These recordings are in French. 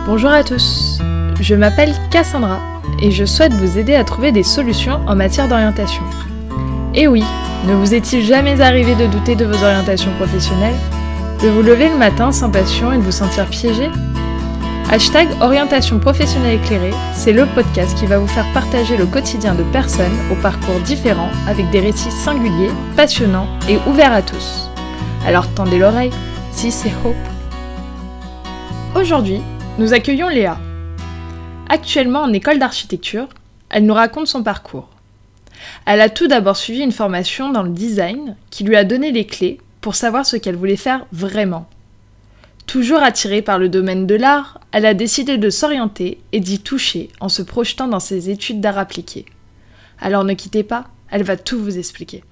Bonjour à tous, je m'appelle Cassandra et je souhaite vous aider à trouver des solutions en matière d'orientation. Et oui, ne vous est-il jamais arrivé de douter de vos orientations professionnelles? De vous lever le matin sans passion et de vous sentir piégé? Hashtag Orientation professionnelle éclairée, c'est le podcast qui va vous faire partager le quotidien de personnes au parcours différents avec des récits singuliers, passionnants et ouverts à tous. Alors tendez l'oreille, si c'est Hope. Aujourd'hui, nous accueillons Léa. Actuellement en école d'architecture, elle nous raconte son parcours. Elle a tout d'abord suivi une formation dans le design qui lui a donné les clés pour savoir ce qu'elle voulait faire vraiment. Toujours attirée par le domaine de l'art, elle a décidé de s'orienter et d'y toucher en se projetant dans ses études d'art appliqué. Alors ne quittez pas, elle va tout vous expliquer.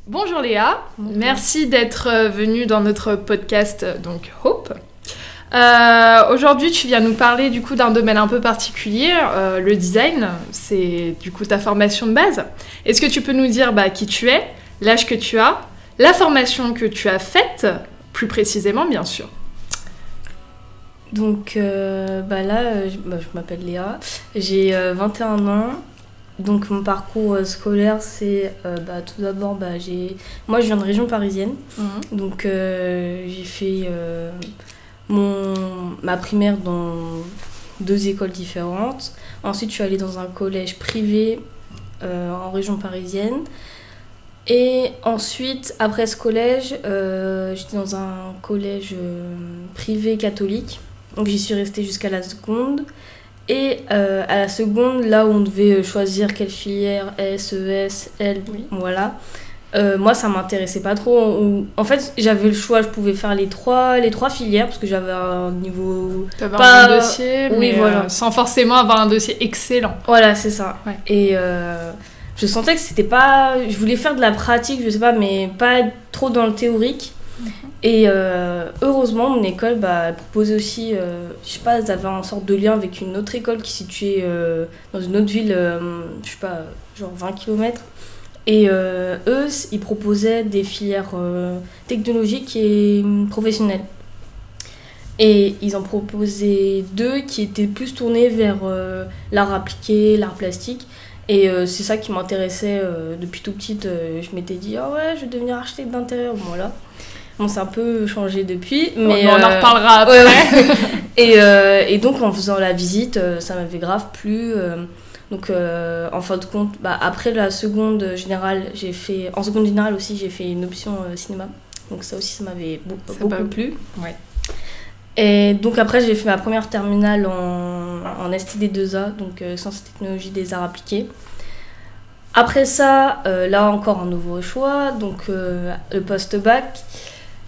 Bonjour Léa, merci d'être venue dans notre podcast donc Hope. Aujourd'hui, tu viens nous parler du coup d'un domaine un peu particulier, le design, c'est du coup ta formation de base. Est-ce que tu peux nous dire qui tu es, l'âge que tu as, la formation que tu as faite, plus précisément bien sûr? Donc là, je m'appelle Léa, j'ai 21 ans. Donc mon parcours scolaire, c'est tout d'abord, moi je viens de région parisienne, donc j'ai fait ma primaire dans 2 écoles différentes. Ensuite, je suis allée dans un collège privé en région parisienne. Et ensuite, après ce collège, j'étais dans un collège privé catholique. Donc j'y suis restée jusqu'à la seconde. Et à la seconde, là où on devait choisir quelle filière, S, ES, L, voilà. Moi, ça m'intéressait pas trop. En fait, j'avais le choix, je pouvais faire les trois filières parce que j'avais un niveau. T'avais un bon dossier, mais voilà. Sans forcément avoir un dossier excellent. Voilà, c'est ça. Ouais. Et je sentais que c'était pas. Je voulais faire de la pratique, je sais pas, mais pas trop dans le théorique. Et heureusement, mon école elle proposait aussi, je sais pas, ils avaient une sorte de lien avec une autre école qui est située dans une autre ville, je sais pas, genre 20 km. Et eux, ils proposaient des filières technologiques et professionnelles. Et ils en proposaient 2 qui étaient plus tournées vers l'art appliqué, l'art plastique. Et c'est ça qui m'intéressait depuis tout petite. Je m'étais dit, ah ouais, je vais devenir architecte d'intérieur. Voilà. Bon, c'est un peu changé depuis, mais on en reparlera après. Ouais. Et donc, en faisant la visite, ça m'avait grave plu. Donc, en fin de compte, après la seconde générale, en seconde générale aussi, j'ai fait une option cinéma. Donc, ça aussi, ça m'avait beaucoup plu. Ouais. Et donc, après, j'ai fait ma première terminale en STD2A, donc Sciences et Technologies des Arts Appliqués. Après ça, là encore un nouveau choix, donc le post-bac.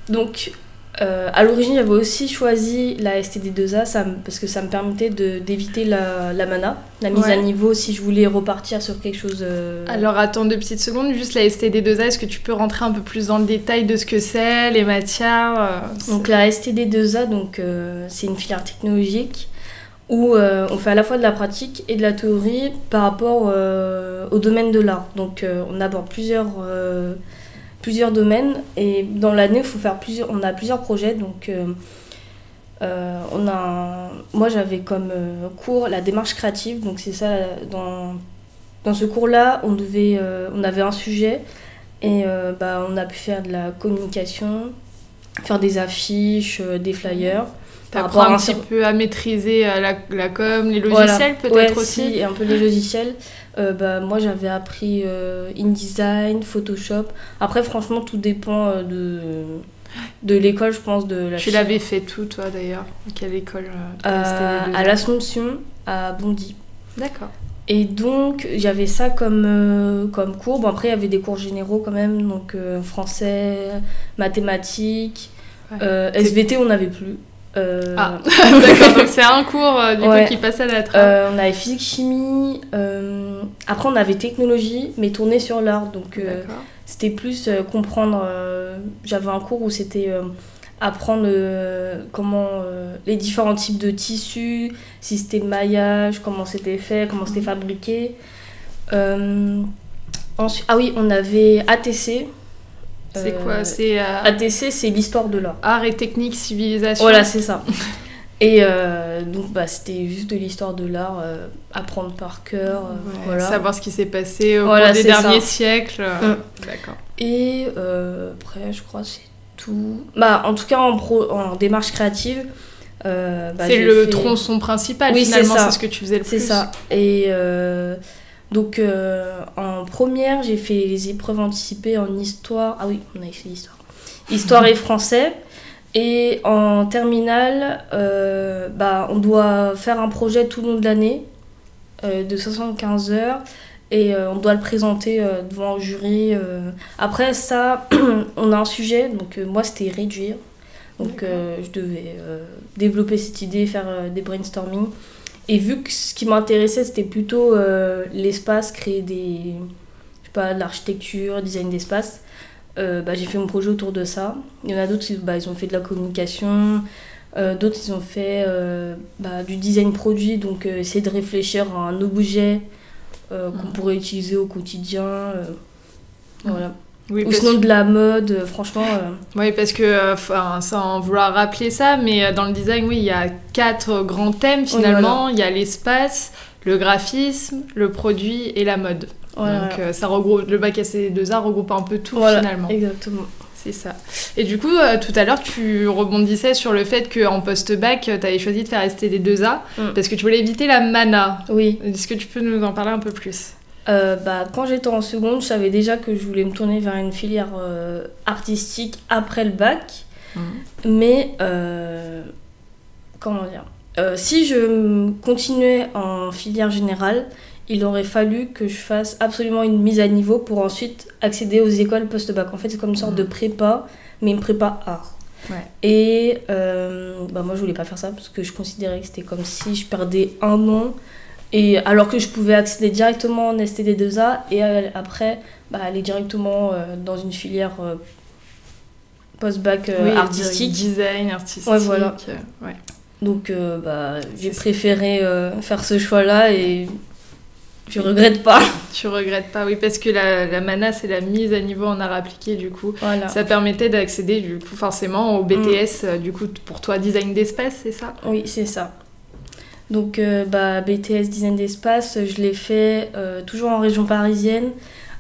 Donc, à l'origine, j'avais aussi choisi la STD2A parce que ça me permettait d'éviter la MANA, la mise à niveau, si je voulais repartir sur quelque chose. Alors, attends 2 petites secondes, juste la STD2A, est-ce que tu peux rentrer un peu plus dans le détail de ce que c'est, les matières Donc, la STD2A, c'est une filière technologique où on fait à la fois de la pratique et de la théorie par rapport au domaine de l'art. Donc, on aborde plusieurs domaines et dans l'année on a plusieurs projets. Donc moi j'avais comme cours la démarche créative, donc c'est ça. Dans ce cours là on avait un sujet et on a pu faire de la communication, faire des affiches, des flyers. T'apprends un petit peu à maîtriser la com, les logiciels peut-être aussi. Et un peu les logiciels. Moi j'avais appris InDesign, Photoshop. Après franchement tout dépend de l'école, je pense, de la. Tu l'avais fait tout toi d'ailleurs? Quelle école? À l'Assomption, à Bondy. D'accord. Et donc j'avais ça comme cours. Bon, après il y avait des cours généraux quand même, donc français, mathématiques, SVT on n'avait plus. D'accord, donc c'est un cours coup qui passe à la trappe. On avait physique, chimie, après on avait technologie, mais tourné sur l'art, donc c'était plus comprendre. J'avais un cours où c'était apprendre comment les différents types de tissus, si c'était le maillage, comment c'était fait, comment c'était fabriqué. Ensuite, on avait ATC. C'est quoi? C'est ATC, c'est l'histoire de l'art. Art et technique, civilisation. Voilà, c'est ça. Et donc, c'était juste de l'histoire de l'art, apprendre par cœur. Voilà. Savoir ce qui s'est passé au cours des derniers siècles. D'accord. Et après, je crois que c'est tout. Bah, en tout cas, en démarche créative. C'est le tronçon principal, finalement, c'est ce que tu faisais le plus. C'est ça. Et donc, en première, j'ai fait les épreuves anticipées en histoire. Ah oui, on avait fait l'histoire. Histoire et français. Et en terminale, on doit faire un projet tout le long de l'année de 75 heures. Et on doit le présenter devant un jury. Après ça, on a un sujet. Donc moi, c'était réduire. Donc je devais développer cette idée, faire des brainstorming. Et vu que ce qui m'intéressait, c'était plutôt l'espace, créer de l'architecture, design d'espace, j'ai fait mon projet autour de ça. Il y en a d'autres, ils ont fait de la communication. D'autres, ils ont fait du design produit, donc essayer de réfléchir à un objet qu'on pourrait utiliser au quotidien. Voilà. Oui, ou sinon de la mode, franchement. Oui, parce que, sans vouloir rappeler ça, mais dans le design, oui, il y a 4 grands thèmes finalement. Oui, voilà. Il y a l'espace, le graphisme, le produit et la mode. Voilà. Donc ça regroupe, le bac SC2A regroupe un peu tout finalement. Exactement. C'est ça. Et du coup, tout à l'heure, tu rebondissais sur le fait qu'en post-bac, tu avais choisi de faire STD2A parce que tu voulais éviter la mana. Oui. Est-ce que tu peux nous en parler un peu plus ? Quand j'étais en seconde, je savais déjà que je voulais me tourner vers une filière artistique après le bac. Mais, comment dire, si je continuais en filière générale, il aurait fallu que je fasse absolument une mise à niveau pour ensuite accéder aux écoles post-bac. En fait, c'est comme une sorte de prépa, mais une prépa art. Ouais. Et moi, je voulais pas faire ça parce que je considérais que c'était comme si je perdais un an. Et alors que je pouvais accéder directement en STD2A et après aller directement dans une filière post-bac artistique. Design, artistique. Ouais, voilà. Ouais. Donc j'ai préféré faire ce choix-là et je regrette pas. Tu regrettes pas, oui, parce que la MANA, c'est la mise à niveau en art appliqué, du coup. Voilà. Ça permettait d'accéder, du coup, forcément au BTS, du coup, pour toi, design d'espace, c'est ça ? Oui, c'est ça. Donc, BTS design d'espace, je l'ai fait toujours en région parisienne.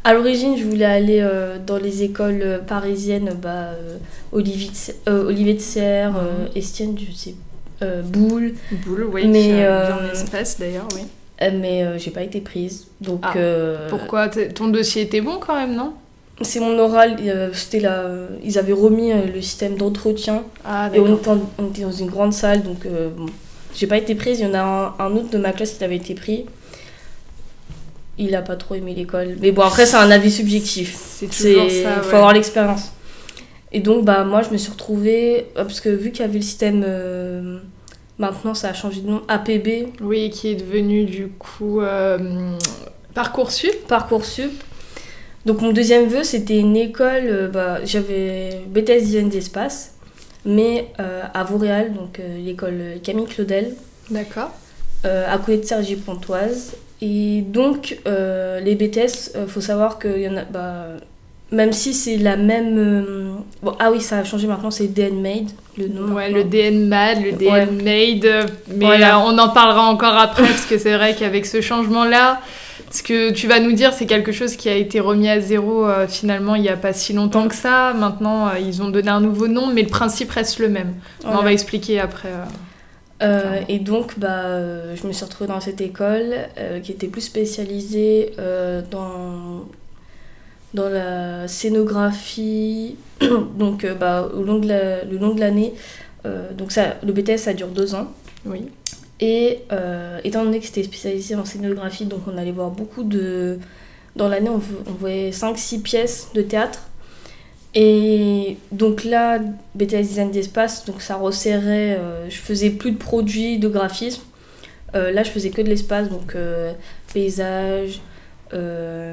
À l'origine, je voulais aller dans les écoles parisiennes, Olivier de Serres, Estienne, je sais, Boulle. Boulle, oui, mais en espace d'ailleurs, oui. Mais j'ai pas été prise. Donc, pourquoi ? Ton dossier était bon quand même, non ? C'est mon oral, ils avaient remis le système d'entretien. Ah, et on était dans une grande salle, donc j'ai pas été prise. Il y en a un autre de ma classe qui avait été pris. Il a pas trop aimé l'école. Mais bon, après, c'est un avis subjectif. C'est toujours ça, faut avoir l'expérience. Et donc, moi, je me suis retrouvée... Parce que vu qu'il y avait le système... maintenant, ça a changé de nom. APB. Oui, qui est devenu, du coup... Parcoursup. Donc, mon deuxième vœu, c'était une école... j'avais BTS Design d'Espace, mais à Vauréal, donc l'école Camille Claudel. D'accord. À côté de Cergy-Pontoise. Et donc, les BTS, faut savoir qu'il y en a... même si c'est la même... ça a changé maintenant, c'est DN Made, le nom. Ouais, le DN Mad, le DN Made. Mais voilà. On en parlera encore après, parce que c'est vrai qu'avec ce changement-là, ce que tu vas nous dire, c'est quelque chose qui a été remis à zéro finalement il n'y a pas si longtemps que ça. Maintenant, ils ont donné un nouveau nom, mais le principe reste le même. Voilà. On va expliquer après. Et donc, je me suis retrouvée dans cette école qui était plus spécialisée dans la scénographie. Donc, le long de l'année, le BTS, ça dure 2 ans. Oui. Et étant donné que c'était spécialisé en scénographie, donc on allait voir beaucoup de... Dans l'année, on voyait 5-6 pièces de théâtre. Et donc là, BTS Design d'Espace, donc ça resserrait... je faisais plus de produits, de graphisme. Là, je faisais que de l'espace, donc paysage,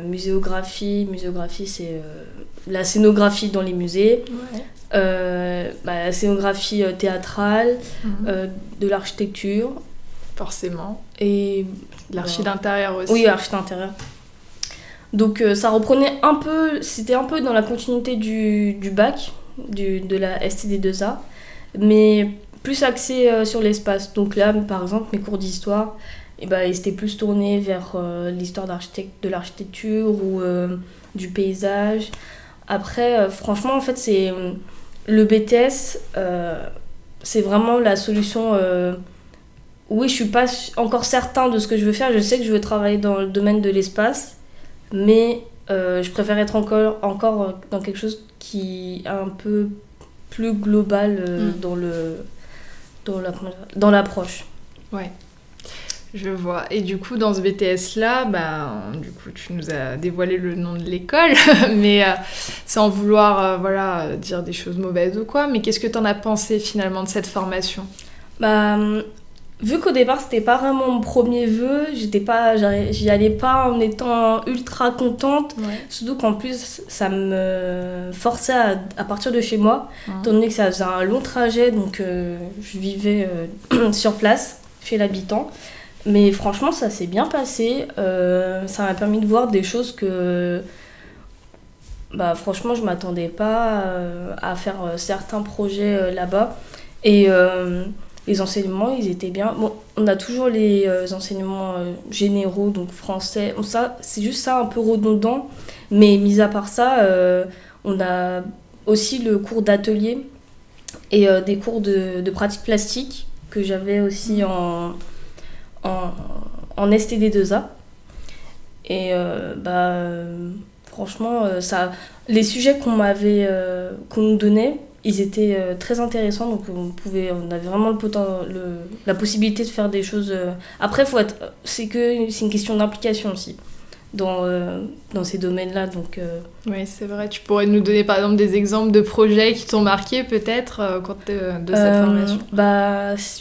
muséographie. Muséographie, c'est la scénographie dans les musées. Ouais. La scénographie théâtrale, de l'architecture. Forcément. Et l'archi d'intérieur aussi. Oui, l'archi d'intérieur. Donc ça reprenait un peu, c'était un peu dans la continuité du bac, de la STD2A, mais plus axé sur l'espace. Donc là, par exemple, mes cours d'histoire, ils étaient plus tournés vers l'histoire de l'architecture ou du paysage. Après, franchement, en fait, c'est le BTS, c'est vraiment la solution. Oui, je suis pas encore certain de ce que je veux faire. Je sais que je veux travailler dans le domaine de l'espace, mais je préfère être encore dans quelque chose qui est un peu plus global dans l'approche. Ouais. Je vois. Et du coup, dans ce BTS-là, du coup, tu nous as dévoilé le nom de l'école, mais sans vouloir dire des choses mauvaises ou quoi, mais qu'est-ce que tu en as pensé finalement de cette formation ? Vu qu'au départ, c'était pas vraiment mon premier vœu, j'y allais pas en étant ultra contente, surtout qu'en plus, ça me forçait à partir de chez moi, étant donné que ça faisait un long trajet, donc je vivais sur place, chez l'habitant. Mais franchement, ça s'est bien passé. Ça m'a permis de voir des choses que... franchement, je m'attendais pas à faire certains projets là-bas. Et les enseignements, ils étaient bien. Bon, on a toujours les enseignements généraux, donc français. Ça, c'est juste ça, un peu redondant. Mais mis à part ça, on a aussi le cours d'atelier et des cours de pratique plastique que j'avais aussi en STD2A. Et franchement, les sujets qu'on nous donnait, ils étaient très intéressants, donc on avait vraiment la possibilité de faire des choses. Après, c'est une question d'implication aussi dans ces domaines-là. Donc, oui, c'est vrai. Tu pourrais nous donner par exemple des exemples de projets qui t'ont marqué peut-être de cette formation ?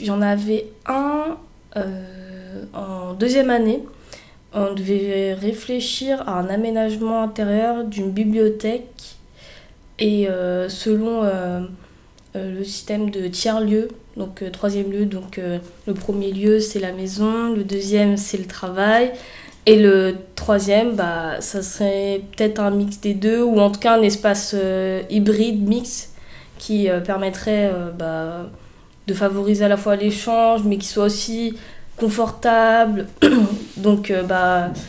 J'en avais un en deuxième année. On devait réfléchir à un aménagement intérieur d'une bibliothèque et selon le système de tiers-lieux, donc troisième lieu, donc le premier lieu c'est la maison, le deuxième c'est le travail et le troisième ça serait peut-être un mix des deux ou en tout cas un espace hybride mix qui permettrait de favoriser à la fois l'échange mais qui soit aussi confortable. Donc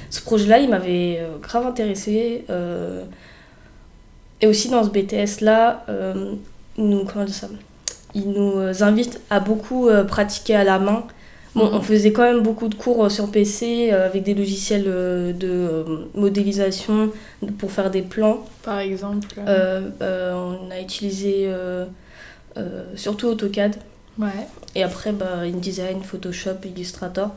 ce projet-là il m'avait grave intéressée. Et aussi dans ce BTS-là, il nous invite à beaucoup pratiquer à la main. Bon, on faisait quand même beaucoup de cours sur PC avec des logiciels de modélisation pour faire des plans. Par exemple on a utilisé surtout AutoCAD. Ouais. Et après, InDesign, Photoshop, Illustrator.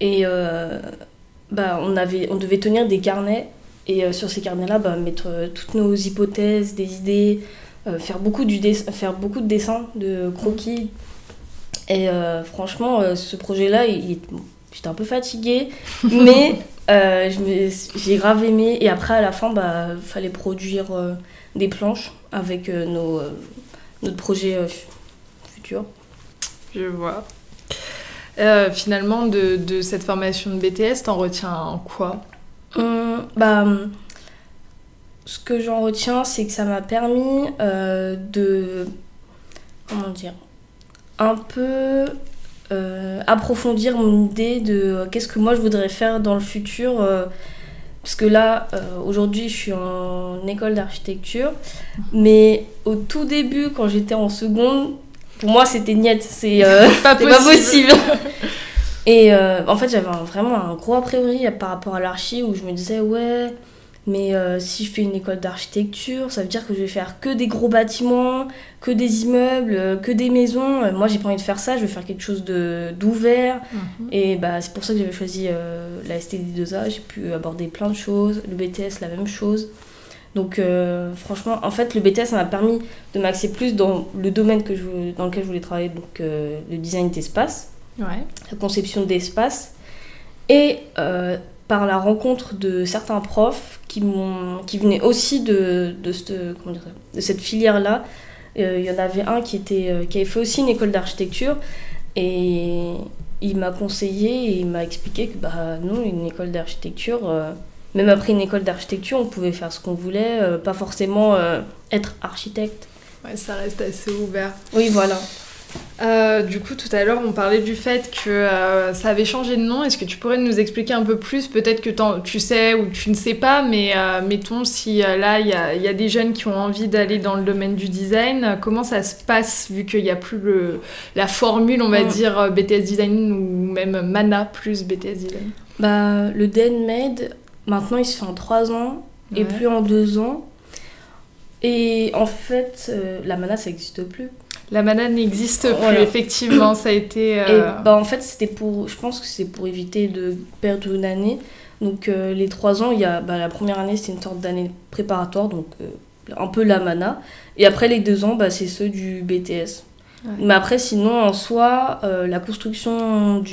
Et on devait tenir des carnets. Et sur ces carnets-là, mettre toutes nos hypothèses, des idées, faire beaucoup de dessins, de croquis. Et franchement, ce projet-là, j'étais un peu fatiguée, mais j'ai grave aimé. Et après, à la fin, fallait produire des planches avec notre projet futur. Je vois. Finalement, de cette formation de BTS, t'en retiens quoi ? Ce que j'en retiens, c'est que ça m'a permis de, un peu approfondir mon idée de qu'est-ce que moi je voudrais faire dans le futur. Parce que là, aujourd'hui, je suis en école d'architecture, mais au tout début, quand j'étais en seconde, pour moi, c'était niet, c'est pas possible. Et en fait, j'avais vraiment un gros a priori par rapport à l'archi où je me disais, ouais, mais si je fais une école d'architecture, ça veut dire que je vais faire que des gros bâtiments, que des immeubles, que des maisons. Moi, j'ai pas envie de faire ça, je veux faire quelque chose d'ouvert. Et c'est pour ça que j'avais choisi la STD2A. J'ai pu aborder plein de choses. Le BTS, la même chose. Donc, franchement, en fait, le BTS, ça m'a permis de m'axer plus dans le domaine dans lequel je voulais travailler, donc le design d'espace. Ouais. La conception d'espace et par la rencontre de certains profs qui venaient aussi de cette filière-là. Il y en avait un qui avait fait aussi une école d'architecture et il m'a conseillé et il m'a expliqué que non, une école d'architecture même après une école d'architecture, on pouvait faire ce qu'on voulait, pas forcément être architecte. Ouais, ça reste assez ouvert. Oui, voilà. Du coup, tout à l'heure, on parlait du fait que ça avait changé de nom. Est-ce que tu pourrais nous expliquer un peu plus? Peut-être que tu sais ou tu ne sais pas, mais mettons si là, il y a des jeunes qui ont envie d'aller dans le domaine du design. Comment ça se passe, vu qu'il n'y a plus la formule, on va dire, BTS Design ou même MANA plus BTS Design? Bah, le DNMed, maintenant, il se fait en 3 ans et plus en 2 ans. Et en fait, la MANA, ça n'existe plus. La MANA n'existe plus, effectivement, ça a été... Et bah, en fait, je pense que c'est pour éviter de perdre une année. Donc les 3 ans, il y a, la première année, c'est une sorte d'année préparatoire, donc un peu la MANA. Et après les 2 ans, c'est ceux du BTS. Ouais. Mais après, sinon, en soi, la construction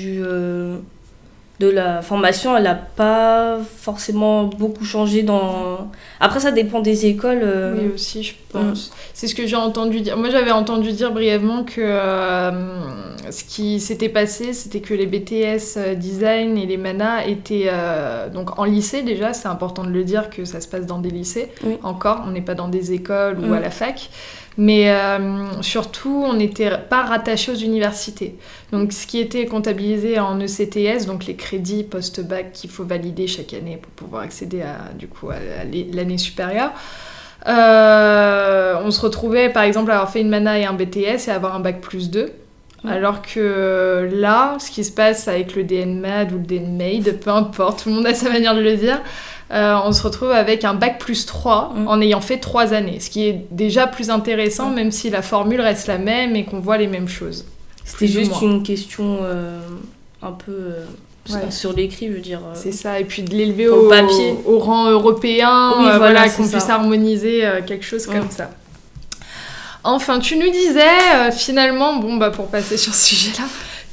de la formation, elle n'a pas forcément beaucoup changé dans... Après, ça dépend des écoles. Oui, aussi, je pense. C'est ce que j'ai entendu dire. Moi, j'avais entendu dire brièvement que ce qui s'était passé, c'était que les BTS Design et les MANA étaient donc en lycée déjà. C'est important de le dire que ça se passe dans des lycées. Oui. Encore, on n'est pas dans des écoles ou à la fac. Mais surtout, on n'était pas rattaché aux universités. Donc, ce qui était comptabilisé en ECTS, donc les crédits post-bac qu'il faut valider chaque année pour pouvoir accéder à l'année supérieure, on se retrouvait, par exemple, à avoir fait une MANA et un BTS et avoir un bac plus 2. Alors que là, ce qui se passe avec le DNMAD ou le DNMAID, peu importe, tout le monde a sa manière de le dire, on se retrouve avec un bac plus 3 en ayant fait 3 années, ce qui est déjà plus intéressant, même si la formule reste la même et qu'on voit les mêmes choses. C'était juste une question un peu sur l'écrit, je veux dire. C'est ça, et puis de l'élever au rang européen, voilà, qu'on puisse harmoniser quelque chose comme ça. Enfin, tu nous disais, finalement, pour passer sur ce sujet-là,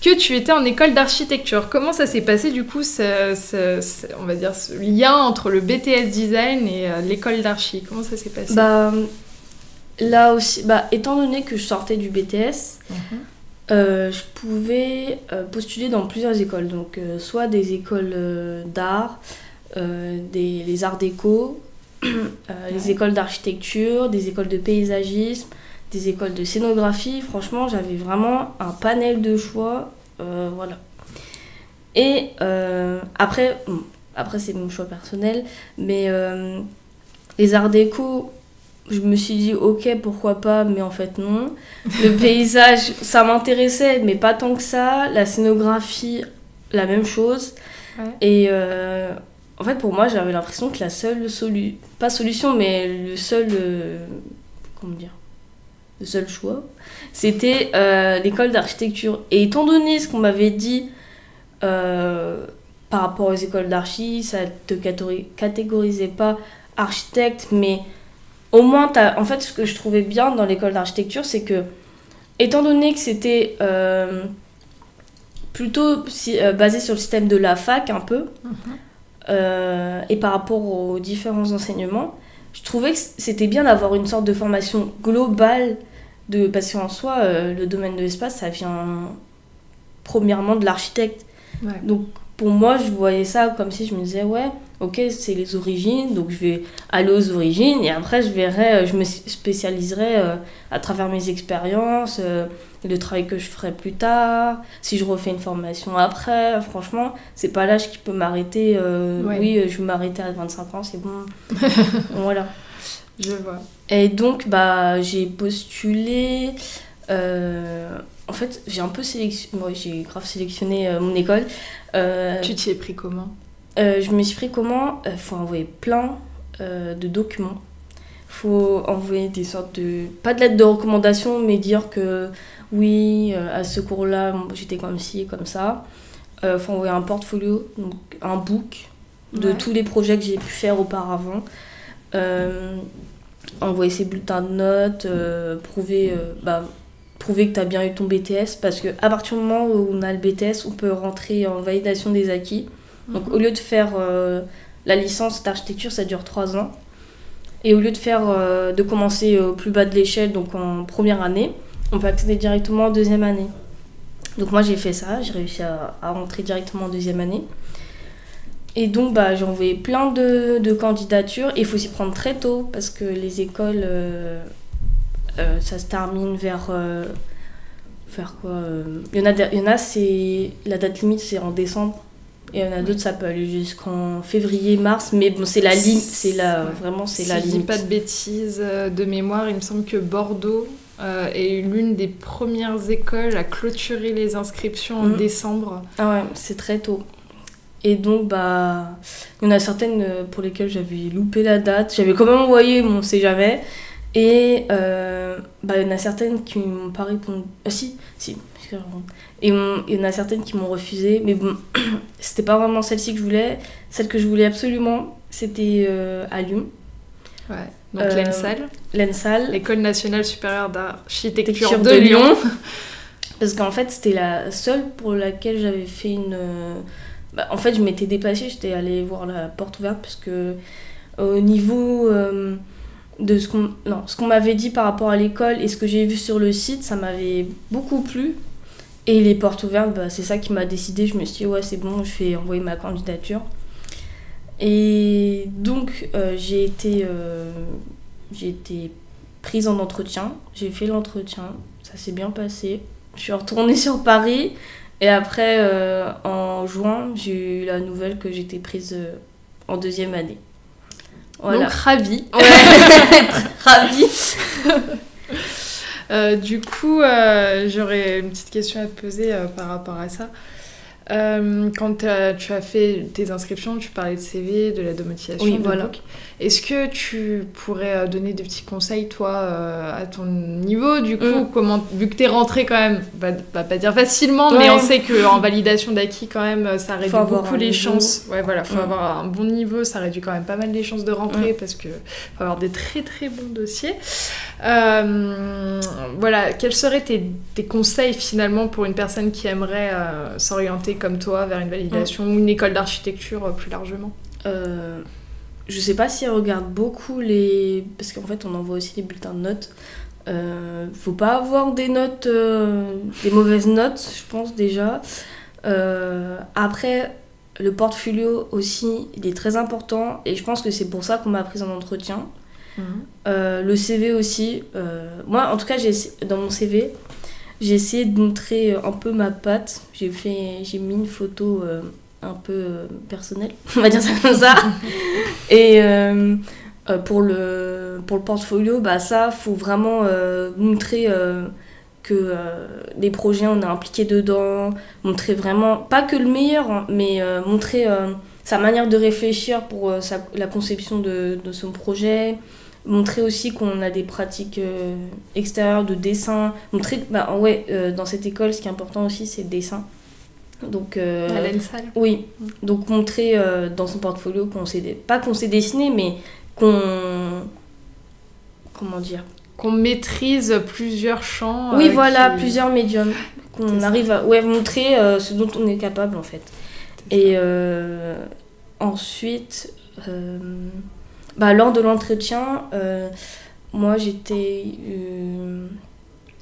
que tu étais en école d'architecture. Comment ça s'est passé, du coup, on va dire, ce lien entre le BTS Design et l'école d'archi? Comment ça s'est passé? Là aussi, étant donné que je sortais du BTS, je pouvais postuler dans plusieurs écoles. Donc, soit des écoles d'art, les arts déco, les écoles d'architecture, des écoles de paysagisme, des écoles de scénographie. Franchement, j'avais vraiment un panel de choix. Voilà. Et après c'est mon choix personnel, mais les arts déco, je me suis dit ok, pourquoi pas, mais en fait non. Le paysage, ça m'intéressait, mais pas tant que ça. La scénographie, la même chose. Et en fait, pour moi, j'avais l'impression que la seule pas solution, mais le seul le seul choix, c'était l'école d'architecture. Et étant donné ce qu'on m'avait dit par rapport aux écoles d'archi, ça te catégorisait pas architecte, mais au moins, en fait, ce que je trouvais bien dans l'école d'architecture, c'est que, étant donné que c'était plutôt basé sur le système de la fac, un peu, et par rapport aux différents enseignements, je trouvais que c'était bien d'avoir une sorte de formation globale, parce qu'en soi, le domaine de l'espace, ça vient premièrement de l'architecte. Ouais. Donc, pour moi, je voyais ça comme si je me disais, ouais, ok, c'est les origines, donc je vais aller aux origines, et après, je me spécialiserai à travers mes expériences, le travail que je ferai plus tard, si je refais une formation après. Franchement, c'est pas l'âge qui peut m'arrêter. Oui, je vais m'arrêter à 25 ans, c'est bon. Voilà. Je vois. Et donc, j'ai postulé. En fait, j'ai un peu j'ai grave sélectionné mon école. Tu t'y es pris comment? Je me suis pris comment? Faut envoyer plein de documents. Faut envoyer des sortes de... Pas de lettres de recommandation, mais dire que oui, à ce cours-là, j'étais comme ci, comme ça. Faut envoyer un portfolio, donc un book de tous les projets que j'ai pu faire auparavant. Envoyer ses bulletins de notes, prouver que tu as bien eu ton BTS, parce qu'à partir du moment où on a le BTS, on peut rentrer en validation des acquis. Donc au lieu de faire la licence d'architecture, ça dure 3 ans. Et au lieu de commencer au plus bas de l'échelle, donc en première année, on peut accéder directement en deuxième année. Donc moi j'ai fait ça, j'ai réussi à rentrer directement en deuxième année. Et donc, bah, j'ai envoyé plein de candidatures. Et il faut s'y prendre très tôt parce que les écoles, ça se termine vers quoi il y en a, c'est la date limite, c'est en décembre. Et il y en a d'autres, ça peut aller jusqu'en février, mars. Mais bon, c'est la limite. Vraiment, c'est la limite. Si je dis pas de bêtises de mémoire, il me semble que Bordeaux est l'une des premières écoles à clôturer les inscriptions en décembre. Ah ouais, c'est très tôt. Et donc, bah, il y en a certaines pour lesquelles j'avais loupé la date. J'avais quand même envoyé mon sait jamais. Et bah, il y en a certaines qui m'ont pas répondu. Ah si. Et il y en a certaines qui m'ont refusé. Mais bon, c'était pas vraiment celle-ci que je voulais. Celle que je voulais absolument, c'était à Lyon. Ouais. Donc l'ENSAL. L'École nationale supérieure d'architecture de Lyon. Parce qu'en fait, c'était la seule pour laquelle j'avais fait une... Bah, en fait, je m'étais dépassée. J'étais allée voir la porte ouverte parce que au niveau... de ce qu'on m'avait dit par rapport à l'école et ce que j'ai vu sur le site, ça m'avait beaucoup plu. Et les portes ouvertes, bah, c'est ça qui m'a décidé. Je me suis dit, ouais, c'est bon, je vais envoyer ma candidature. Et donc, j'ai été prise en entretien. J'ai fait l'entretien, ça s'est bien passé. Je suis retournée sur Paris. Et après, en juin, j'ai eu la nouvelle que j'étais prise en 2e année. Voilà. Donc ravie. Ouais, ravie. Du coup, j'aurais une petite question à te poser par rapport à ça. Quand tu as fait tes inscriptions, tu parlais de CV, de la domotisation, oui, voilà. Est-ce que tu pourrais donner des petits conseils, toi, à ton niveau, du coup, comment, vu que tu es rentrée quand même, pas dire facilement, mais on sait qu'en validation d'acquis, quand même, ça réduit beaucoup les chances. Ouais, voilà, faut avoir un bon niveau, ça réduit quand même pas mal les chances de rentrer, parce qu'il faut avoir des très très bons dossiers. Voilà, quels seraient tes conseils, finalement, pour une personne qui aimerait s'orienter comme toi vers une validation ou une école d'architecture plus largement? Je sais pas si elle regarde beaucoup parce qu'en fait on envoie aussi des bulletins de notes. Faut pas avoir des notes, des mauvaises notes, je pense déjà. Après, le portfolio aussi, il est très important et je pense que c'est pour ça qu'on m'a prise en entretien. Le CV aussi. Moi, en tout cas, dans mon CV, j'ai essayé de montrer un peu ma patte. J'ai mis une photo un peu personnelle, on va dire ça comme ça. Et pour le portfolio, bah ça, faut vraiment montrer que les projets, on est impliqué dedans. Montrer vraiment, pas que le meilleur, hein, mais montrer sa manière de réfléchir pour la conception de son projet. Montrer aussi qu'on a des pratiques extérieures de dessin. Montrer, dans cette école, ce qui est important aussi, c'est le dessin. Donc, à l'ENSAL. Oui, donc montrer dans son portfolio pas qu'on sait dessiner, mais qu'on maîtrise plusieurs champs. Oui, voilà, plusieurs médiums. Qu'on arrive à montrer ce dont on est capable, en fait. Et ensuite... lors de l'entretien, moi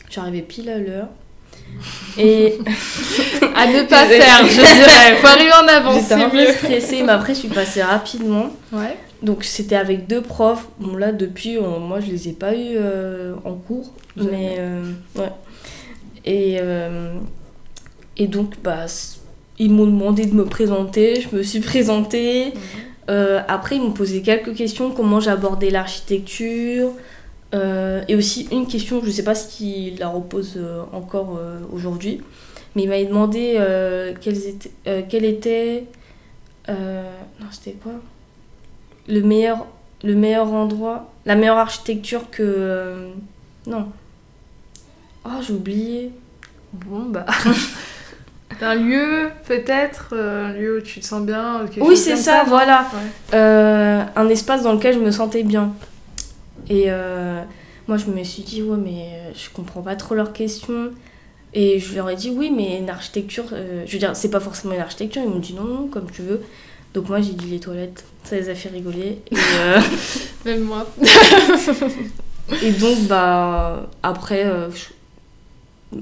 j'arrivais pile à l'heure. Et à ne pas faire, je dirais. Faut arriver en avance. J'étais un peu stressée, mais après je suis passée rapidement. Ouais. Donc c'était avec 2 profs. Bon là depuis, moi je les ai pas eu en cours, mais ouais. Et donc ils m'ont demandé de me présenter. Je me suis présentée. Après, ils m'ont posé quelques questions, comment j'abordais l'architecture, et aussi une question, je ne sais pas s'il la repose encore aujourd'hui, mais il m'avait demandé quel était c'était quoi le meilleur endroit, la meilleure architecture que... non. Oh, j'ai oublié. Bon, un lieu, peut-être, un lieu où tu te sens bien. Oui, c'est ça, voilà. Ouais. Un espace dans lequel je me sentais bien. Et moi, je me suis dit, ouais, mais je comprends pas trop leurs questions. Et je leur ai dit, oui, mais une architecture, je veux dire, c'est pas forcément une architecture. Ils m'ont dit, non, comme tu veux. Donc moi, j'ai dit les toilettes. Ça les a fait rigoler. Et, même moi. Et donc, après...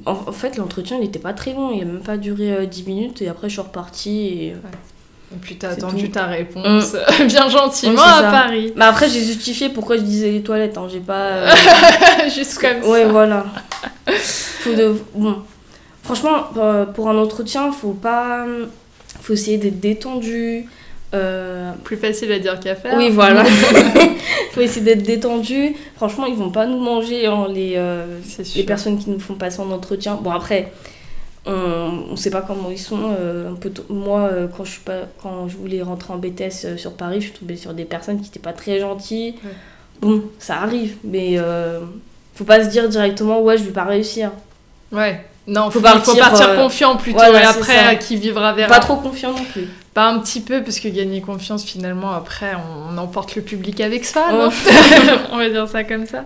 En fait, l'entretien, il n'était pas très long. Il n'a même pas duré 10 minutes. Et après, je suis repartie. Et... Et puis t'as C'est attendu tout. ta réponse bien gentiment Oui, c'est à ça. Paris. Mais après, j'ai justifié pourquoi je disais les toilettes. Hein. J'ai pas. Juste comme Ouais, ça. voilà. Bon. Franchement, pour un entretien, faut essayer d'être détendu. Plus facile à dire qu'à faire. Oui, voilà. Faut essayer d'être détendu. Franchement, ils vont pas nous manger, hein, C'est sûr. les personnes qui nous font passer en entretien. Bon, après, on sait pas comment ils sont. Moi, quand je voulais rentrer en BTS sur Paris, je suis tombée sur des personnes qui étaient pas très gentilles. Ouais. Bon, ça arrive, mais faut pas se dire directement, ouais, je vais pas réussir. Ouais. Non, Faut faut partir, partir confiant plutôt. voilà, Et c'est après, ça. qui vivra verra. Pas trop confiant non plus. Pas un petit peu, parce que gagner confiance, finalement, après, on emporte le public avec soi, Oh. non On va dire ça comme ça.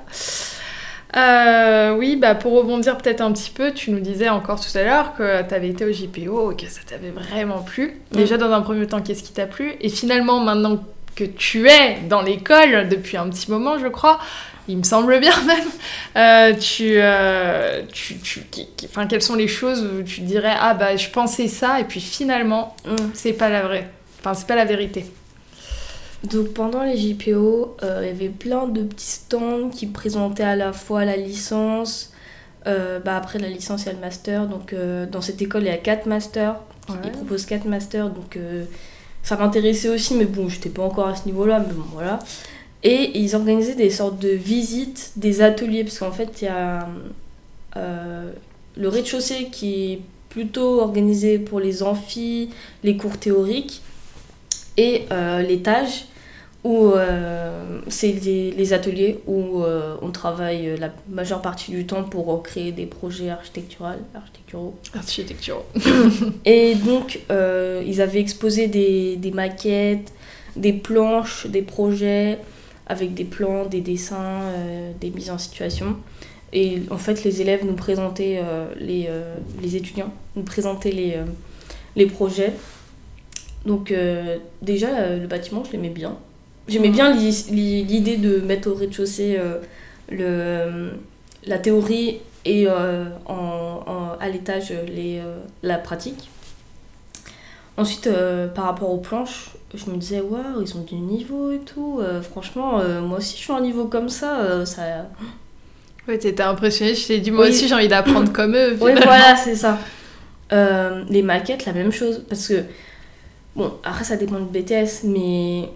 Oui, bah pour rebondir peut-être un petit peu, tu nous disais encore tout à l'heure que tu avais été au JPO et que ça t'avait vraiment plu. Déjà, dans un premier temps, qu'est-ce qui t'a plu? Et finalement, maintenant que tu es dans l'école depuis un petit moment, je crois, il me semble bien même, enfin, quelles sont les choses où tu te dirais, ah bah je pensais ça, et puis finalement, c'est pas la vraie. Enfin, c'est pas la vérité. Donc pendant les JPO, il y avait plein de petits stands qui présentaient à la fois la licence, après la licence il y a le master, donc dans cette école il y a 4 masters, ils proposent 4 masters, donc ça m'intéressait aussi, mais bon, j'étais pas encore à ce niveau-là, mais bon, voilà. Et ils organisaient des sortes de visites, des ateliers, parce qu'en fait il y a le rez-de-chaussée qui est plutôt organisé pour les amphis, les cours théoriques, et l'étage où c'est les ateliers où on travaille la majeure partie du temps pour créer des projets architecturaux. Et donc ils avaient exposé des maquettes, des planches, des projets avec des plans, des dessins, des mises en situation. Et en fait les élèves nous présentaient, les étudiants nous présentaient les projets. Donc déjà le bâtiment je l'aimais bien. J'aimais bien l'idée de mettre au rez-de-chaussée la théorie et à l'étage la pratique. Ensuite par rapport aux planches, je me disais waouh, ils ont du niveau et tout. Franchement moi aussi je suis à un niveau comme ça. Ouais, t'étais impressionnée, je t'ai dit moi aussi j'ai envie d'apprendre comme eux. Oui voilà, c'est ça. Les maquettes, la même chose, parce que bon, après ça dépend du BTS, mais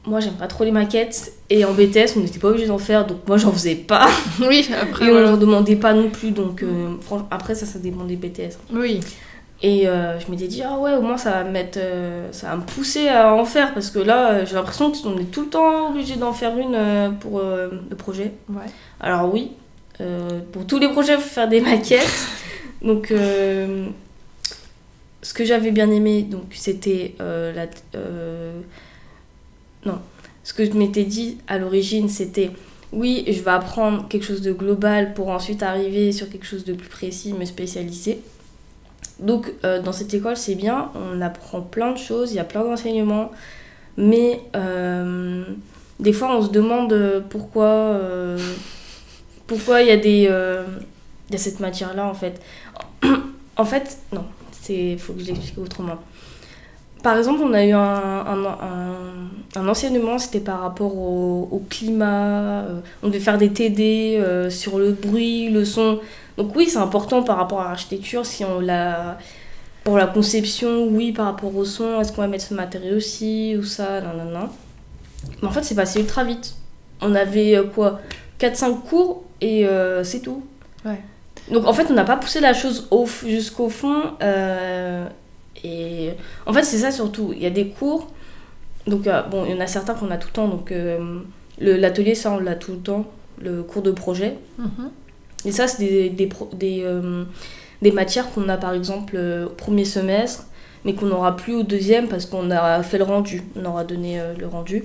moi j'aime pas trop les maquettes, et en BTS on n'était pas obligé d'en faire, donc moi j'en faisais pas. Oui, après. Et on n'en demandait pas non plus, donc franchement, après ça dépend des BTS. Oui. Et je m'étais dit, ah ouais, au moins ça va me pousser à en faire, parce que là j'ai l'impression qu'on est tout le temps obligé d'en faire une pour le projet. Ouais. Alors oui, pour tous les projets il faut faire des maquettes, donc. Ce que j'avais bien aimé, donc c'était ce que je m'étais dit à l'origine, c'était oui, je vais apprendre quelque chose de global pour ensuite arriver sur quelque chose de plus précis, me spécialiser. Donc dans cette école, c'est bien, on apprend plein de choses, il y a plein d'enseignements, mais des fois on se demande pourquoi il y a il y a cette matière-là en fait. En fait, non. Il faut que je l'explique autrement. Par exemple, on a eu un enseignement, c'était par rapport au climat, on devait faire des TD sur le bruit, le son. Donc oui, c'est important par rapport à l'architecture, pour la conception, oui, par rapport au son, est-ce qu'on va mettre ce matériau-ci ou ça, non. Mais en fait, c'est passé ultra vite. On avait 4-5 cours et c'est tout. Ouais. Donc en fait on n'a pas poussé la chose jusqu'au fond et en fait c'est ça surtout, il y a des cours, donc bon il y en a certains qu'on a tout le temps, donc l'atelier ça on l'a tout le temps, le cours de projet, et ça c'est des matières qu'on a par exemple au premier semestre mais qu'on n'aura plus au deuxième parce qu'on a fait le rendu, on aura donné le rendu,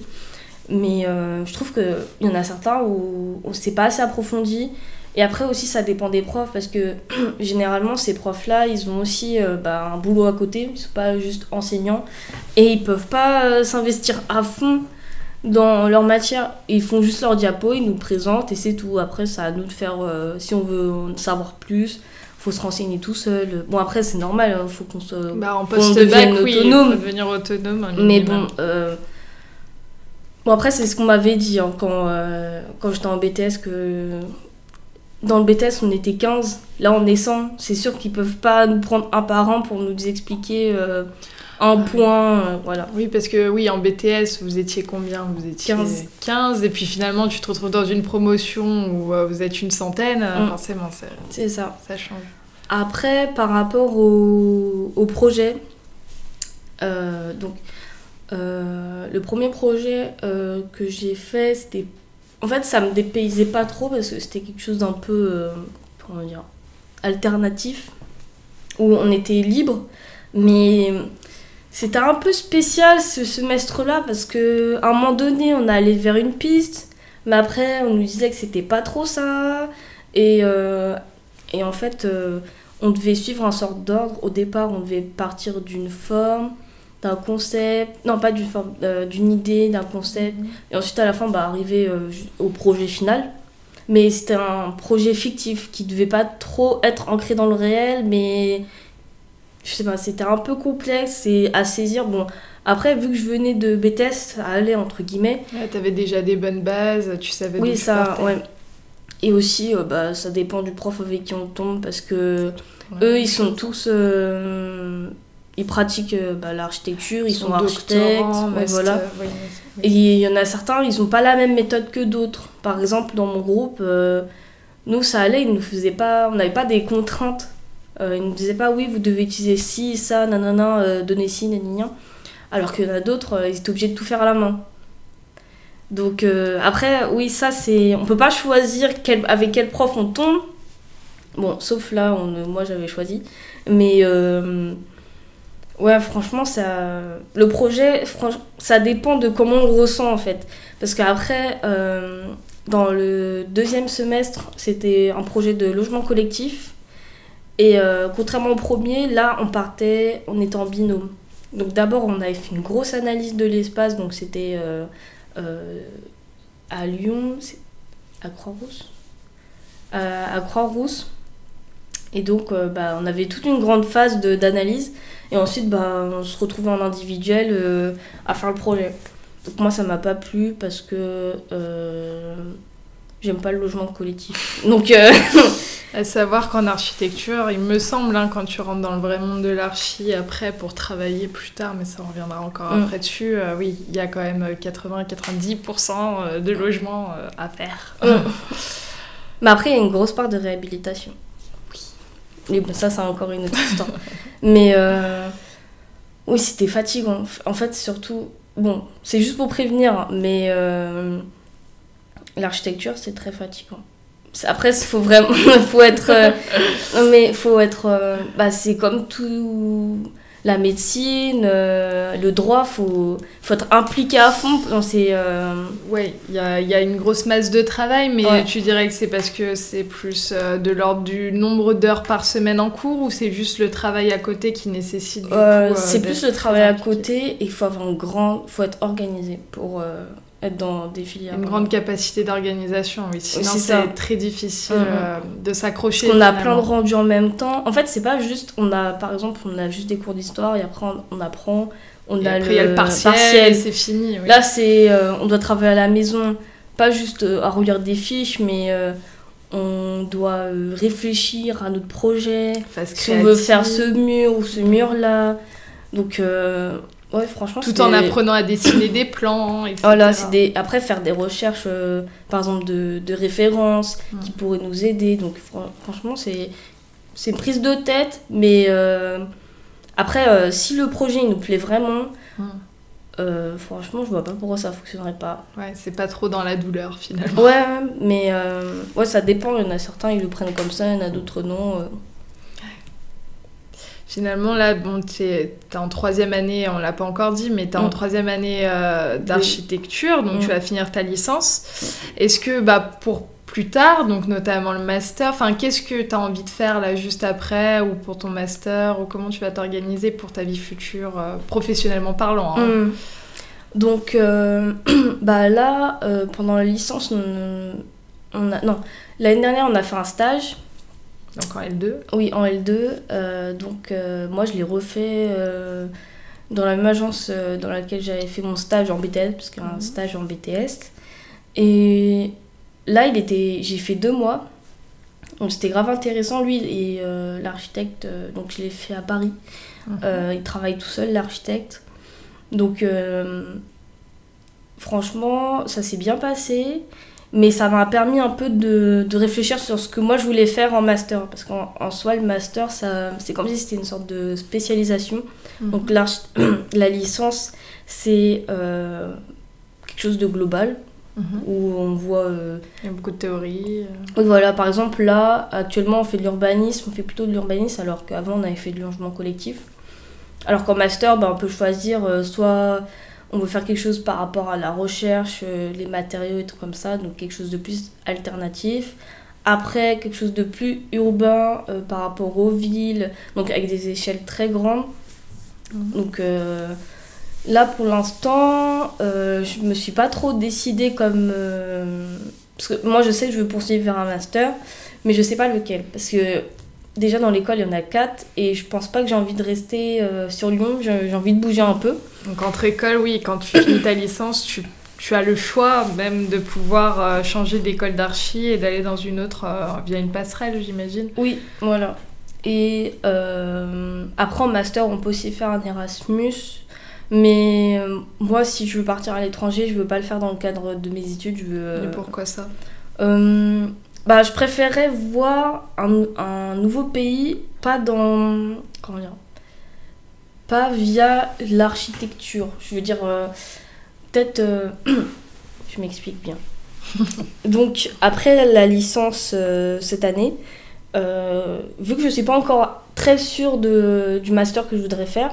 mais je trouve qu'il y en a certains où c'est pas assez approfondi. Et après aussi ça dépend des profs, parce que généralement ces profs-là ils ont aussi un boulot à côté, ils sont pas juste enseignants et ils peuvent pas s'investir à fond dans leur matière. Ils font juste leur diapo, ils nous présentent et c'est tout. Après, c'est à nous de faire, si on veut en savoir plus, faut se renseigner tout seul. Bon, après, c'est normal, il faut qu'on en qu'on devienne oui, autonome. il faut devenir autonome. Mais bon, après, c'est ce qu'on m'avait dit hein, quand j'étais en BTS, que dans le BTS, on était 15. Là, on est 100. C'est sûr qu'ils peuvent pas nous prendre un par un pour nous expliquer un point. Voilà. Oui, parce que oui, en BTS, vous étiez combien? Vous étiez 15. Et puis finalement, tu te retrouves dans une promotion où vous êtes une centaine. Forcément, c'est ça. Ça change. Après, par rapport au projet, le premier projet que j'ai fait, c'était... En fait, ça me dépaysait pas trop parce que c'était quelque chose d'un peu, comment dire, alternatif, où on était libre, mais c'était un peu spécial ce semestre-là parce qu'à un moment donné, on allait vers une piste, mais après, on nous disait que c'était pas trop ça, et en fait, on devait suivre un sort d'ordre. Au départ, on devait partir d'une forme, d'un concept, non pas d'une forme, d'une idée, d'un concept, et ensuite à la fin arriver au projet final. Mais c'était un projet fictif qui devait pas trop être ancré dans le réel, mais je sais pas, c'était un peu complexe et à saisir. Bon, après, vu que je venais de BTS, ça allait entre guillemets. Ouais, t'avais déjà des bonnes bases, tu savais oui, d'où ça, tu ouais. Et aussi, ça dépend du prof avec qui on tombe, parce que eux, ils sont tous... ils pratiquent l'architecture, ils sont architectes, voilà. Oui. Et il y en a certains, ils n'ont pas la même méthode que d'autres. Par exemple, dans mon groupe, nous, ça allait, ils nous faisaient pas, on n'avait pas des contraintes. Ils nous disaient pas, oui, vous devez utiliser ci, ça, nanana, donner ci, nanana. Alors qu'il y en a d'autres, ils étaient obligés de tout faire à la main. Donc après, oui, ça, c'est... On peut pas choisir avec quel prof on tombe. Bon, sauf là, moi, j'avais choisi. Mais... ouais, franchement, le projet, ça dépend de comment on le ressent, en fait. Parce qu'après, dans le deuxième semestre, c'était un projet de logement collectif. Et contrairement au premier, là, on était en binôme. Donc d'abord, on avait fait une grosse analyse de l'espace. Donc c'était à Lyon, à Croix-Rousse. À Croix-Rousse. Et donc, on avait toute une grande phase d'analyse. Et ensuite, on se retrouvait en individuel à faire le projet. Donc moi, ça m'a pas plu parce que j'aime pas le logement collectif. Donc, à savoir qu'en architecture, il me semble, quand tu rentres dans le vrai monde de l'archi, après, pour travailler plus tard, mais ça on reviendra encore après dessus, oui, il y a quand même 80-90% de logements à faire. Mais après, il y a une grosse part de réhabilitation. Mais ça, c'est encore une autre histoire. Mais oui, c'était fatigant. En fait, surtout... Bon, c'est juste pour prévenir, mais l'architecture, c'est très fatigant. Après, il faut vraiment... faut être... non, mais il faut être... c'est comme tout... La médecine, le droit, faut être impliqué à fond dans ces... Oui, il y a une grosse masse de travail, mais tu dirais que c'est parce que c'est plus de l'ordre du nombre d'heures par semaine en cours, ou c'est juste le travail à côté qui nécessite du coup, c'est plus le travail à côté, et il faut faut être organisé pour être dans des filières. Une grande capacité d'organisation, oui. Sinon, c'est très difficile de s'accrocher. Parce qu'on a plein de rendus en même temps. En fait, c'est pas juste... Par exemple, on a juste des cours d'histoire, et après, on apprend... Et après, il y a le partiel. C'est fini. Oui. Là, on doit travailler à la maison, pas juste à relire des fiches, mais on doit réfléchir à notre projet. Si on veut faire ce mur ou ce mur-là. Donc... ouais, franchement, tout en apprenant à dessiner des plans, etc. Voilà, après faire des recherches, par exemple, de références qui pourraient nous aider. Donc franchement, c'est une prise de tête. Mais après, si le projet il nous plaît vraiment, franchement, je vois pas pourquoi ça fonctionnerait pas. Ouais, c'est pas trop dans la douleur, finalement. Ouais, mais ça dépend. Il y en a certains, ils le prennent comme ça, il y en a d'autres non. Finalement, là, t'es en 3e année, on l'a pas encore dit, mais t'es en 3e année d'architecture, donc tu vas finir ta licence. Est-ce que, pour plus tard, donc notamment le master, qu'est-ce que t'as envie de faire là juste après, ou pour ton master, ou comment tu vas t'organiser pour ta vie future, professionnellement parlant, hein. Donc là, pendant la licence, l'année dernière, on a fait un stage. Donc en L2? Oui, en L2. Moi, je l'ai refait dans la même agence dans laquelle j'avais fait mon stage en BTS, parce qu'il y a un stage en BTS. Et là, j'ai fait 2 mois. Donc c'était grave intéressant. Lui et l'architecte, donc je l'ai fait à Paris. Il travaille tout seul, l'architecte. Donc franchement, ça s'est bien passé. Mais ça m'a permis un peu de réfléchir sur ce que moi je voulais faire en master. Parce qu'en soi, le master, c'est comme si c'était une sorte de spécialisation. Donc la licence, c'est quelque chose de global. Où on voit... Il y a beaucoup de théories. Oui, voilà. Par exemple, là, actuellement, on fait de l'urbanisme. On fait plutôt de l'urbanisme, alors qu'avant, on avait fait du logement collectif. Alors qu'en master, on peut choisir soit... On veut faire quelque chose par rapport à la recherche, les matériaux et tout comme ça, donc quelque chose de plus alternatif. Après, quelque chose de plus urbain par rapport aux villes, donc avec des échelles très grandes. Donc là, pour l'instant, je me suis pas trop décidée comme... parce que moi, je sais que je veux poursuivre vers un master, mais je sais pas lequel. Parce que déjà, dans l'école, il y en a 4, et je pense pas que j'ai envie de rester sur Lyon, j'ai envie de bouger un peu. Donc entre écoles, oui, quand tu finis ta licence, tu as le choix même de pouvoir changer d'école d'archi et d'aller dans une autre via une passerelle, j'imagine. Oui, voilà. Et après, en master, on peut aussi faire un Erasmus. Mais moi, si je veux partir à l'étranger, je veux pas le faire dans le cadre de mes études. Et pourquoi ça ? Je préférerais voir un nouveau pays, pas dans... Comment dire ? Pas via l'architecture. Je veux dire, peut-être... je m'explique bien. Donc, après la licence cette année, vu que je ne suis pas encore très sûre du master que je voudrais faire,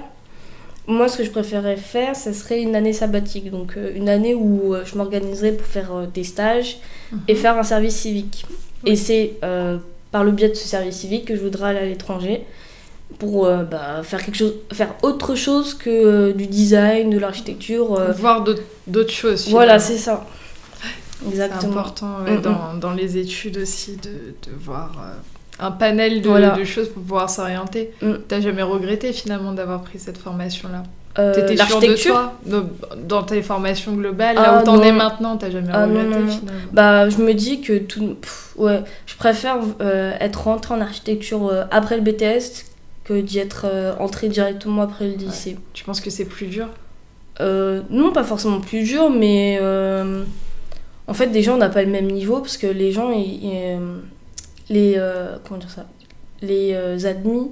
moi, ce que je préférerais faire, ça serait une année sabbatique. Donc, une année où je m'organiserais pour faire des stages et faire un service civique. Et c'est par le biais de ce service civique que je voudrais aller à l'étranger pour faire autre chose que du design, de l'architecture. Voir d'autres choses. Voilà, c'est ça. Exactement. C'est important dans les études aussi de voir un panel de choses pour pouvoir s'orienter. T'as jamais regretté finalement d'avoir pris cette formation-là? T'étais sûre de toi dans tes formations globales, là où t'en es maintenant, t'as jamais regretté finalement? Je me dis que je préfère être rentrée en architecture après le BTS que d'y être entrée directement après le lycée. Tu penses que c'est plus dur? Non, pas forcément plus dur, mais en fait déjà on n'a pas le même niveau parce que les gens, comment dire ça, les admis,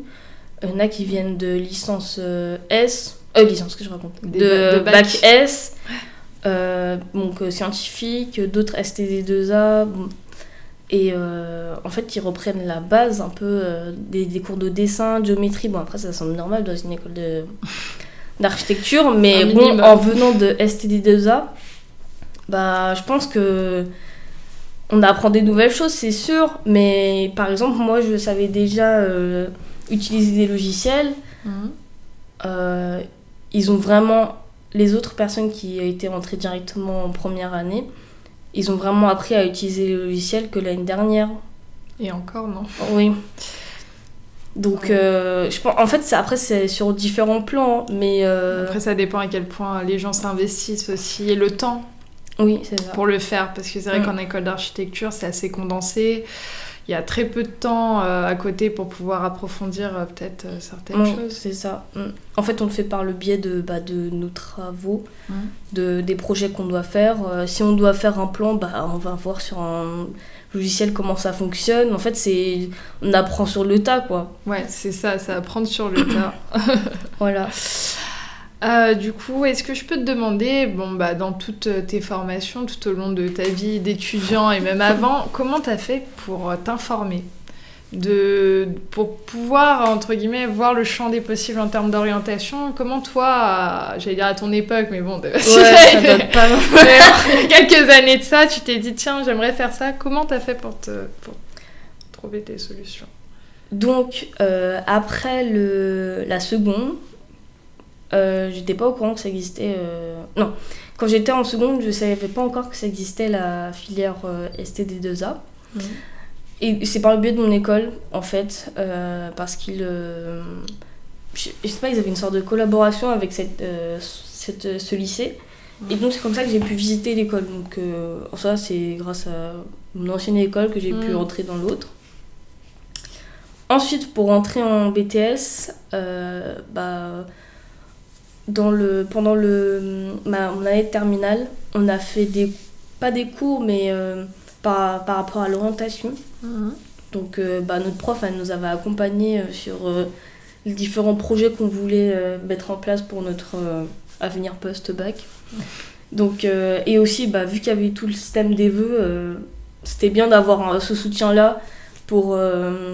il y en a qui viennent de licence licence que je raconte, de bac S, donc scientifique, d'autres STD2A, et en fait ils reprennent la base un peu des cours de dessin, de géométrie. Bon, après ça semble normal dans une école d'architecture, mais bon, en venant de STD2A, je pense que on apprend des nouvelles choses, c'est sûr, mais par exemple moi je savais déjà utiliser des logiciels. Ils ont vraiment, les autres personnes qui étaient rentrées directement en première année, ils ont vraiment appris à utiliser les logiciels que l'année dernière. Et encore, non? Oui. Donc, je pense, en fait, après, c'est sur différents plans, mais... Après, ça dépend à quel point les gens s'investissent aussi, et le temps. Oui, c'est ça. Pour le faire, parce que c'est vrai qu'en école d'architecture, c'est assez condensé. Il y a très peu de temps à côté pour pouvoir approfondir peut-être certaines choses. C'est ça. En fait, on le fait par le biais de nos travaux, des projets qu'on doit faire. Si on doit faire un plan, on va voir sur un logiciel comment ça fonctionne. En fait, on apprend sur le tas, quoi. Ouais, c'est ça apprendre sur le tas. Voilà. Du coup, est-ce que je peux te demander, dans toutes tes formations, tout au long de ta vie d'étudiant et même avant, comment t'as fait pour t'informer, pour pouvoir, entre guillemets, voir le champ des possibles en termes d'orientation? Comment toi, j'allais dire à ton époque, mais bon, ça date pas. Il y a quelques années de ça, tu t'es dit, tiens, j'aimerais faire ça. Comment t'as fait pour trouver tes solutions? Donc, après la seconde, J'étais pas au courant que ça existait. Non, quand j'étais en seconde, je savais pas encore que ça existait la filière STD2A. Et c'est par le biais de mon école, en fait, parce qu'ils... je sais pas, ils avaient une sorte de collaboration avec ce lycée. Et donc c'est comme ça que j'ai pu visiter l'école. Donc ça, c'est grâce à mon ancienne école que j'ai pu rentrer dans l'autre. Ensuite, pour rentrer en BTS, pendant mon année de terminale, on a fait pas des cours, mais par rapport à l'orientation. Donc notre prof, elle nous avait accompagnés sur les différents projets qu'on voulait mettre en place pour notre avenir post-bac. Donc, et aussi, vu qu'il y avait tout le système des vœux, c'était bien d'avoir ce soutien-là pour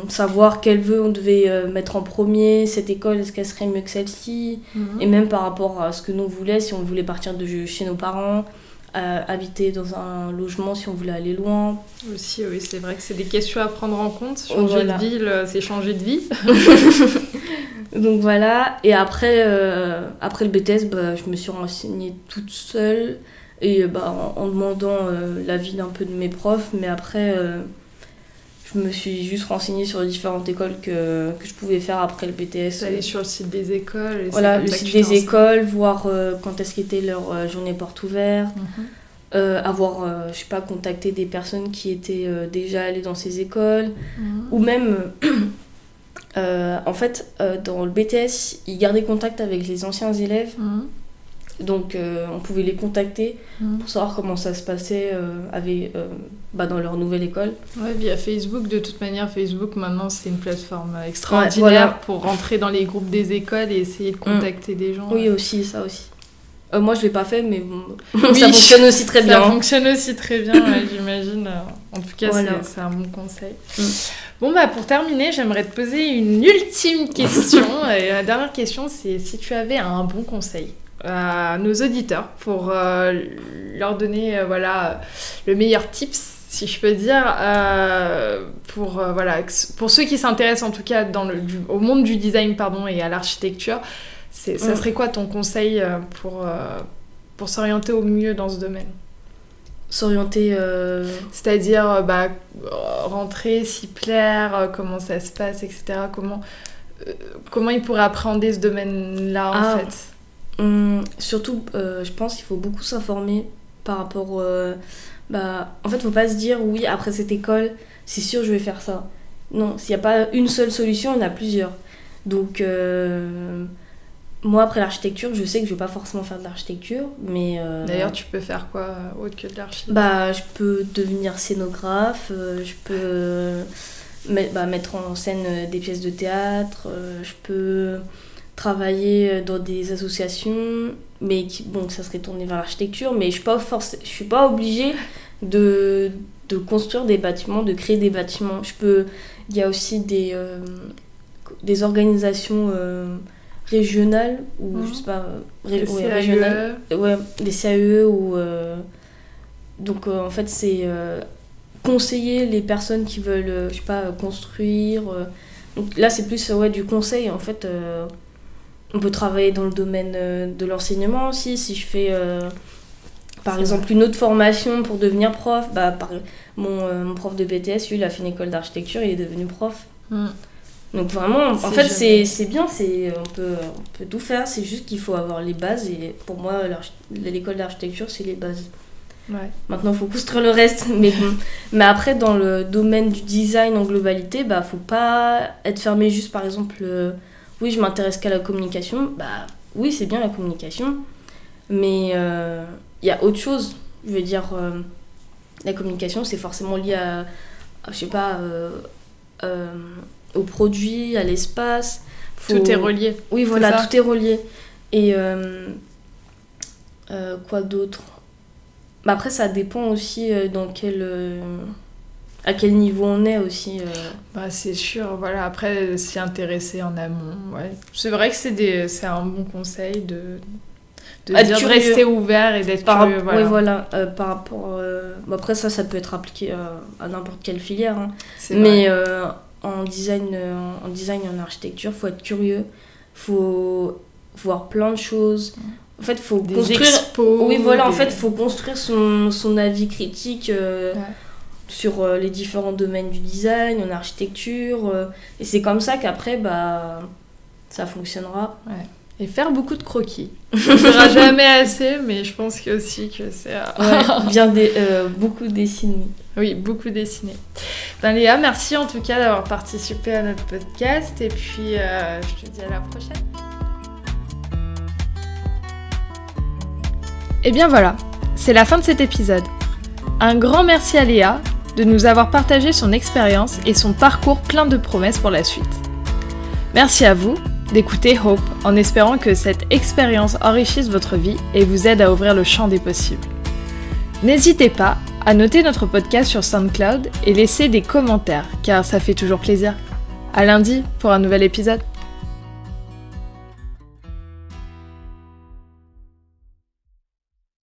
savoir quel vœu on devait mettre en premier, cette école, est-ce qu'elle serait mieux que celle-ci, et même par rapport à ce que nous on voulait, si on voulait partir de chez nos parents, habiter dans un logement, si on voulait aller loin. Aussi, oui, c'est vrai que c'est des questions à prendre en compte. Changer de ville, c'est changer de vie. Donc voilà, et après le BTS, je me suis renseignée toute seule, et en demandant l'avis d'un peu de mes profs, mais après... je me suis juste renseignée sur les différentes écoles que je pouvais faire après le BTS. Aller sur le site des écoles. Voilà, le site des écoles, voir quand est-ce qu'était leur journée porte ouverte, contacter des personnes qui étaient déjà allées dans ces écoles, ou même, en fait, dans le BTS, ils gardaient contact avec les anciens élèves. Donc on pouvait les contacter pour savoir comment ça se passait dans leur nouvelle école. Ouais, via Facebook. De toute manière, Facebook maintenant c'est une plateforme extraordinaire pour rentrer dans les groupes des écoles et essayer de contacter des gens. Oui, aussi, ça aussi. Moi je l'ai pas fait, mais bon, ça fonctionne aussi très bien. Ça fonctionne aussi très bien, j'imagine. En tout cas, c'est un bon conseil. Bon, pour terminer, j'aimerais te poser une ultime question. Et la dernière question, c'est si tu avais un bon conseil à nos auditeurs pour leur donner le meilleur tips, si je peux dire, pour ceux qui s'intéressent en tout cas au monde du design et à l'architecture, ça serait quoi ton conseil pour s'orienter au mieux dans ce domaine? S'orienter... C'est-à-dire rentrer, s'y plaire, comment ça se passe, etc. Comment ils pourraient appréhender ce domaine-là en fait? Surtout, je pense qu'il faut beaucoup s'informer par rapport... en fait, il ne faut pas se dire, oui, après cette école, c'est sûr, je vais faire ça. Non, s'il n'y a pas une seule solution, il y en a plusieurs. Donc, moi, après l'architecture, je sais que je ne vais pas forcément faire de l'architecture, mais... D'ailleurs, tu peux faire quoi autre que de l'architecture? Je peux devenir scénographe, je peux mettre en scène des pièces de théâtre, je peux... travailler dans des associations, mais ça serait tourné vers l'architecture, mais je suis pas obligée de construire des bâtiments, de créer des bâtiments. Il y a aussi des organisations régionales, ou je sais pas, régionales, des CAE, donc en fait c'est conseiller les personnes qui veulent, construire. Donc là c'est plus du conseil en fait. On peut travailler dans le domaine de l'enseignement aussi. Si je fais, par exemple, une autre formation pour devenir prof, mon prof de BTS, lui, il a fait une école d'architecture, il est devenu prof. Donc vraiment, en fait, c'est bien, on peut tout faire, c'est juste qu'il faut avoir les bases. Et pour moi, l'école d'architecture, c'est les bases. Ouais. Maintenant, il faut construire le reste. Mais après, dans le domaine du design en globalité, faut pas être fermé juste, par exemple... oui, je m'intéresse qu'à la communication. Oui, c'est bien la communication, mais il y a autre chose. Je veux dire, la communication, c'est forcément lié à au produit, à l'espace. Tout est relié. Oui, voilà, tout est relié. Et quoi d'autre? Après, ça dépend aussi à quel niveau on est aussi. C'est sûr, voilà. Après, s'y intéresser en amont. Ouais. C'est vrai que c'est un bon conseil de rester ouvert et d'être curieux. Oui, voilà. Par rapport... après, ça peut être appliqué à n'importe quelle filière. Hein. Mais en design et en architecture, il faut être curieux. Il faut voir plein de choses. En fait, faut des construire. expos. Oui, voilà, en des- fait, faut construire son avis critique sur les différents domaines du design, en architecture. Et c'est comme ça qu'après, bah, ça fonctionnera. Et faire beaucoup de croquis. On ne fera jamais assez, mais je pense que aussi que c'est... Beaucoup dessiner. Oui, beaucoup dessiner. Ben, Léa, merci en tout cas d'avoir participé à notre podcast. Et puis, je te dis à la prochaine. Et bien voilà, c'est la fin de cet épisode. Un grand merci à Léa de nous avoir partagé son expérience et son parcours plein de promesses pour la suite. Merci à vous d'écouter Hope en espérant que cette expérience enrichisse votre vie et vous aide à ouvrir le champ des possibles. N'hésitez pas à noter notre podcast sur SoundCloud et laisser des commentaires car ça fait toujours plaisir. À lundi pour un nouvel épisode.